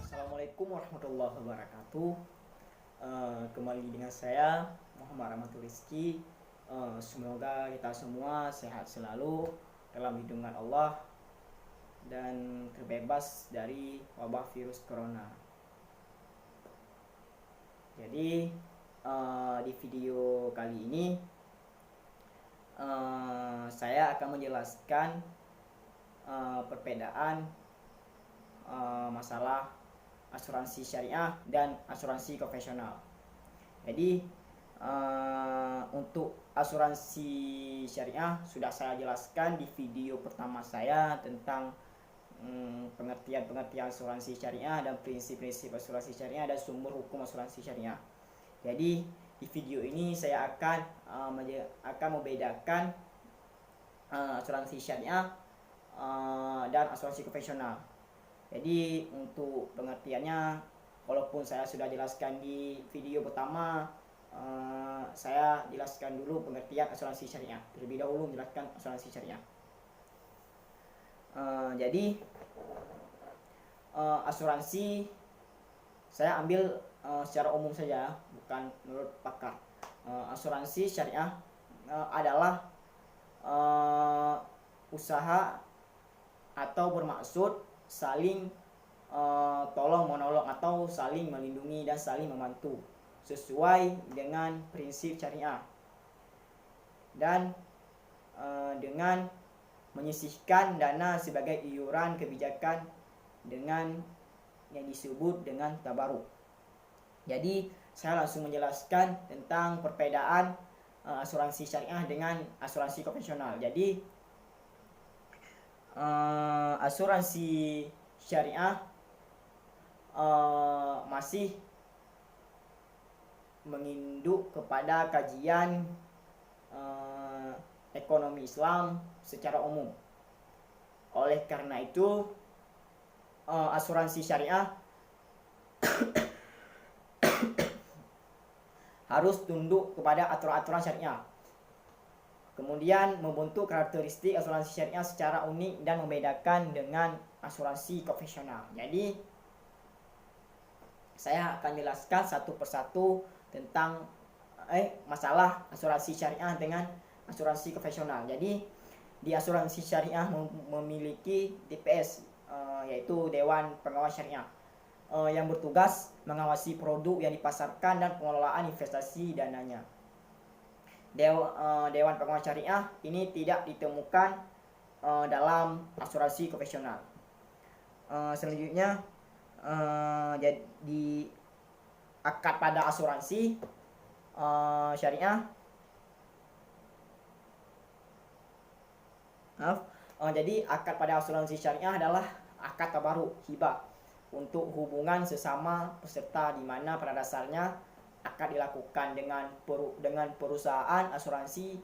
Assalamualaikum warahmatullahi wabarakatuh. Kembali dengan saya Muhammad Rahmatul Rizki. Semoga kita semua sehat selalu dalam lindungan Allah dan terbebas dari wabah virus corona. Jadi di video kali ini saya akan menjelaskan perbedaan masalah asuransi syariah dan asuransi konvensional. Jadi untuk asuransi syariah sudah saya jelaskan di video pertama saya tentang pengertian asuransi syariah dan prinsip-prinsip asuransi syariah dan sumber hukum asuransi syariah. Jadi di video ini saya akan membedakan asuransi syariah dan asuransi konvensional. Jadi untuk pengertiannya, walaupun saya sudah jelaskan di video pertama, saya jelaskan dulu pengertian asuransi syariah. Terlebih dahulu menjelaskan asuransi syariah. Jadi asuransi saya ambil secara umum saja, bukan menurut pakar. Asuransi syariah adalah usaha atau bermaksud saling tolong menolong atau saling melindungi dan saling membantu sesuai dengan prinsip syariah dan dengan menyisihkan dana sebagai iuran kebijakan dengan yang disebut dengan tabaruk. Jadi saya langsung menjelaskan tentang perbedaan asuransi syariah dengan asuransi konvensional. Jadi asuransi syariah masih menginduk kepada kajian ekonomi Islam secara umum. Oleh karena itu asuransi syariah harus tunduk kepada aturan-aturan syariah. Kemudian membentuk karakteristik asuransi syariah secara unik dan membedakan dengan asuransi konvensional. Jadi saya akan jelaskan satu persatu tentang masalah asuransi syariah dengan asuransi konvensional. Jadi di asuransi syariah memiliki DPS, yaitu Dewan Pengawas Syariah, yang bertugas mengawasi produk yang dipasarkan dan pengelolaan investasi dananya. Dewan Pengawas Syariah ini tidak ditemukan dalam asuransi konvensional. Selanjutnya jadi akad pada asuransi syariah. Jadi akad pada asuransi syariah adalah akad tabaruk hibah untuk hubungan sesama peserta, di mana pada dasarnya akad dilakukan dengan perusahaan asuransi.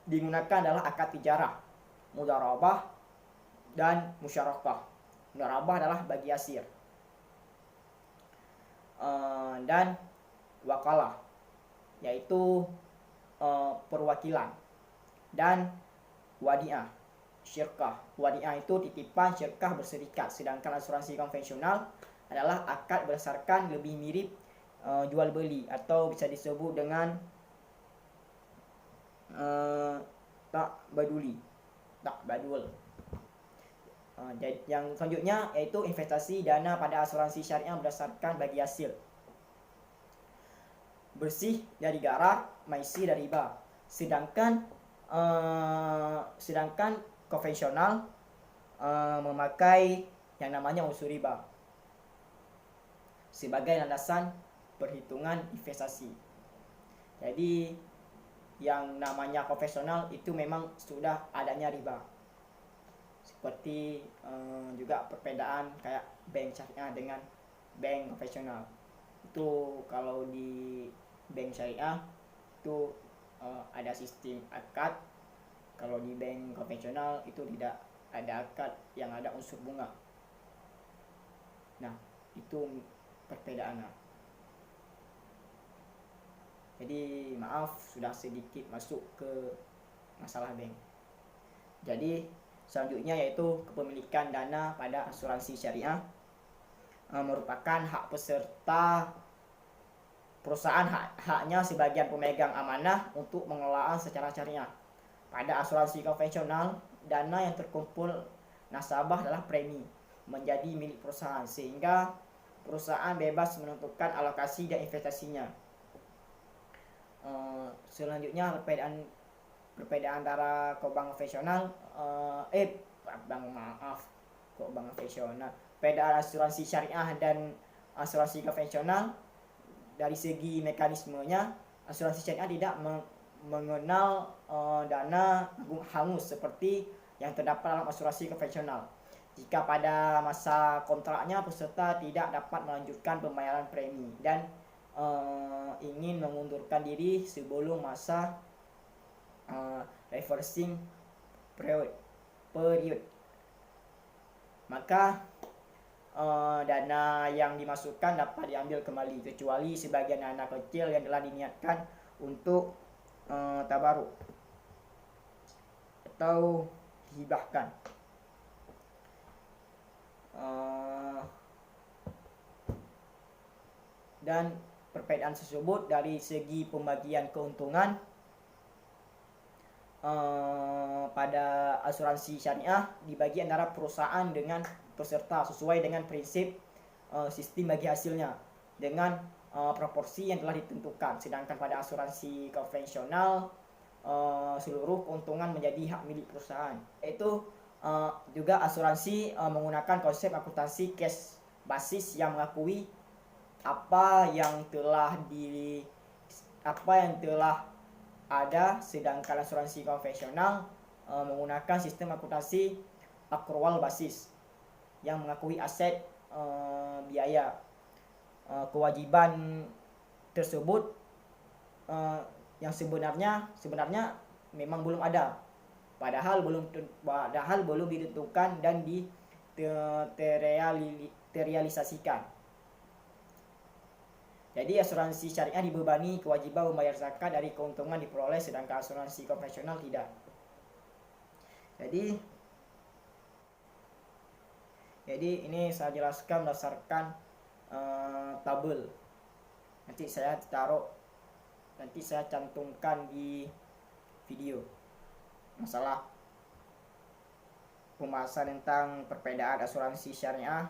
Digunakan adalah akad tijarah, mudharabah dan musyarakah. Mudharabah adalah bagi hasil, dan wakalah yaitu perwakilan, dan wadiah syirkah. Wadiah itu titipan, syirkah berserikat. Sedangkan asuransi konvensional adalah akad berdasarkan lebih mirip jual beli, atau bisa disebut dengan tak baduli. tak badul. Yang selanjutnya yaitu investasi dana pada asuransi syariah berdasarkan bagi hasil. Bersih dari garar, maisi dari riba. Sedangkan konvensional memakai yang namanya unsur riba sebagai landasan perhitungan investasi. Jadi yang namanya konvensional itu memang sudah adanya riba. Seperti juga perbedaan kayak bank syariah dengan bank konvensional. Itu kalau di bank syariah itu ada sistem akad. Kalau di bank konvensional itu tidak ada akad, yang ada unsur bunga. Nah, itu perbedaannya. Jadi maaf sudah sedikit masuk ke masalah bank. Jadi selanjutnya yaitu kepemilikan dana pada asuransi syariah merupakan hak peserta perusahaan, haknya sebagian pemegang amanah untuk mengelola secara syariah. Pada asuransi konvensional, dana yang terkumpul nasabah adalah premi menjadi milik perusahaan, sehingga perusahaan bebas menentukan alokasi dan investasinya. Selanjutnya perbedaan antara bank konvensional perbedaan asuransi syariah dan asuransi konvensional. Dari segi mekanismenya, asuransi syariah tidak mengenal dana hangus seperti yang terdapat dalam asuransi konvensional. Jika pada masa kontraknya peserta tidak dapat melanjutkan pembayaran premi dan ingin mengundurkan diri sebelum masa reversing period, maka dana yang dimasukkan dapat diambil kembali kecuali sebagian dana kecil yang telah diniatkan untuk tabaruk atau dihibahkan. Dan perbedaan tersebut dari segi pembagian keuntungan pada asuransi syariah dibagi antara perusahaan dengan peserta sesuai dengan prinsip sistem bagi hasilnya dengan proporsi yang telah ditentukan. Sedangkan pada asuransi konvensional seluruh keuntungan menjadi hak milik perusahaan. Itu juga asuransi menggunakan konsep akuntansi cash basis yang mengakui apa yang telah ada, sedangkan asuransi konvensional menggunakan sistem akuntansi akrual basis yang mengakui aset, biaya, kewajiban tersebut yang sebenarnya memang belum ada, padahal belum ditentukan dan terrealisasikan. Jadi asuransi syariah dibebani kewajiban membayar zakat dari keuntungan diperoleh, sedangkan asuransi konvensional tidak. Jadi ini saya jelaskan berdasarkan tabel. Nanti saya cantumkan di video masalah pembahasan tentang perbedaan asuransi syariah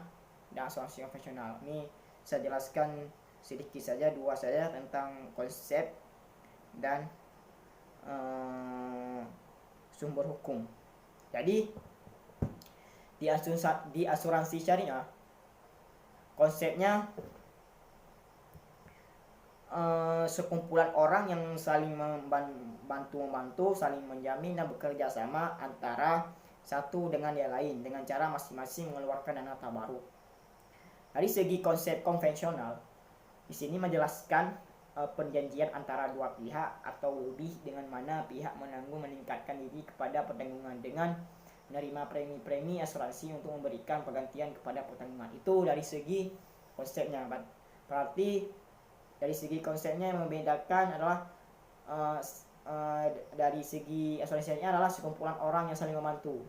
dan asuransi konvensional. Ini saya jelaskan sedikit saja, dua saja, tentang konsep dan sumber hukum. Jadi di asuransi syariah konsepnya sekumpulan orang yang saling membantu, saling menjamin dan bekerja sama antara satu dengan yang lain dengan cara masing-masing mengeluarkan dana tabaruk. Dari segi konsep konvensional, di sini menjelaskan perjanjian antara dua pihak atau lebih dengan mana pihak meningkatkan diri kepada pertanggungan dengan menerima premi-premi asuransi untuk memberikan penggantian kepada pertanggungan. Itu dari segi konsepnya. Berarti dari segi konsepnya yang membedakan adalah dari segi asuransi syariah adalah sekumpulan orang yang saling membantu.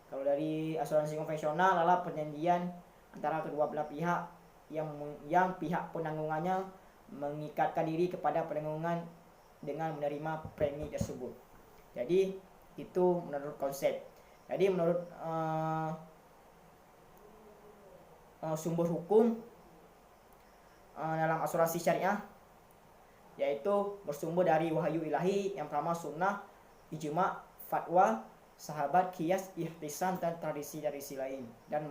Kalau dari asuransi konvensional adalah perjanjian antara kedua belah pihak yang pihak penanggungannya mengikatkan diri kepada penanggungan dengan menerima premi tersebut. Jadi Itu menurut konsep. Jadi menurut sumber hukum dalam asuransi syariah, yaitu bersumber dari wahyu ilahi yang pertama sunnah, ijma, fatwa, sahabat, kias, ihtisan, dan tradisi lain, dan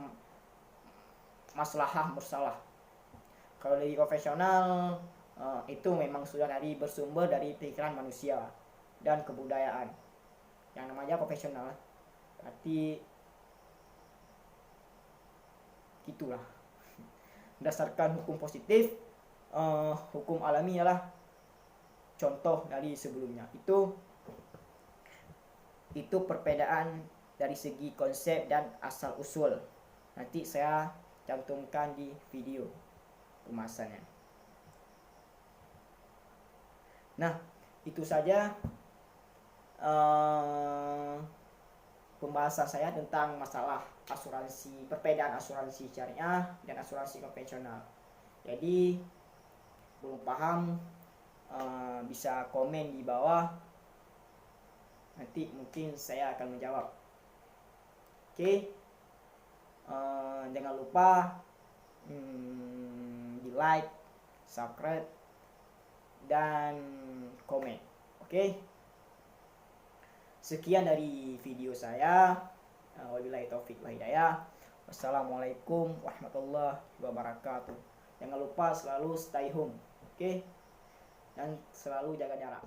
maslahah mursalah. Kalau dari profesional itu memang sudah bersumber dari pikiran manusia dan kebudayaan. Yang namanya profesional berarti gitulah. Berdasarkan hukum positif, hukum alami ialah contoh dari sebelumnya. Itu perbedaan dari segi konsep dan asal usul. Nanti saya cantumkan di video pembahasannya. Nah, itu saja pembahasan saya tentang masalah asuransi, perbedaan asuransi syariah dan asuransi konvensional. Jadi belum paham bisa komen di bawah, nanti mungkin saya akan menjawab. Oke, jangan lupa di like, subscribe, dan komen. Oke, sekian dari video saya. Wabillahi taufik wal hidayah. Wassalamualaikum warahmatullahi wabarakatuh. Jangan lupa selalu stay home, oke? Dan selalu jaga jarak.